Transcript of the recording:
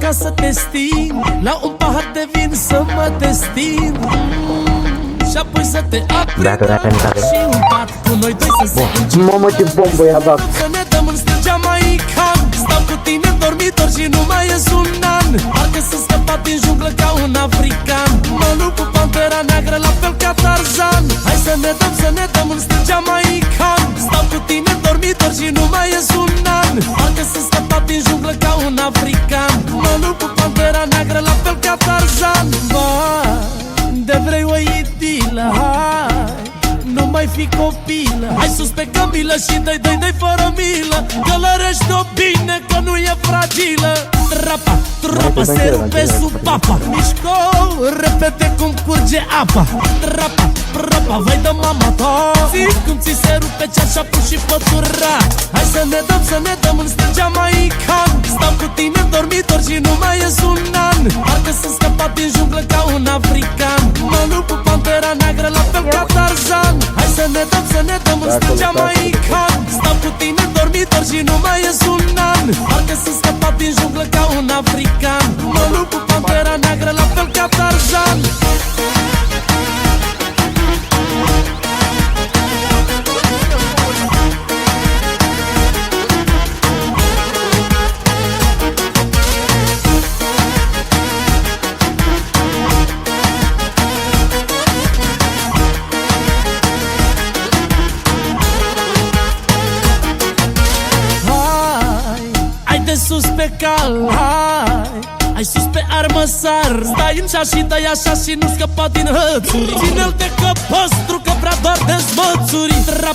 ca să te sting, la un pahar de vin să mă destin, și apoi să te aprind și un pat cu noi doi să se încep. Mamă, ce bombă i-a dat! Să ne dăm în stil jamaican, stau cu tine în dormitor și nu mai ies un an. Parcă sunt scăpat din junglă ca un african, mă lupt cu pantera neagră la fel ca Tarzan. Hai să ne dăm în stil jamaican, stau cu tine în dormitor și nu mai ies un an. Parcă sunt scăpat din junglă ca un african, mă lupt cu pantera neagră la fel ca Tarzan. Vai, de vrei o idilă, hai, nu mai fi copilă. Hai sus pe cămilă și dă-i fără milă, călărește-o bine că nu e fragilă. Trapa, se rupe sub papa, mișco repede cum curge apa. Trapa, vai de mama ta, zi cum ți se rupe ceașapul și pătura. Hai să ne dăm în stil jamaican, stau cu tine în dormitor și nu mai ies un an. Parcă sunt scăpat din junglă ca un african, mă lupt cu pantera neagră la fel ca Tarzan. Hai să ne dăm în stil jamaican, stau cu tine în dormitor și nu mai ies un an. Parcă sunt scăpat din junglă ca un african, mă lupt cu pantera neagră la fel ca Tarzan. De sus pe cal, hai sus pe armăsar, stai în cea și dai așa și nu scăpa din hățuri. Ține-l de căpăstru că vrea doar dezmățuri.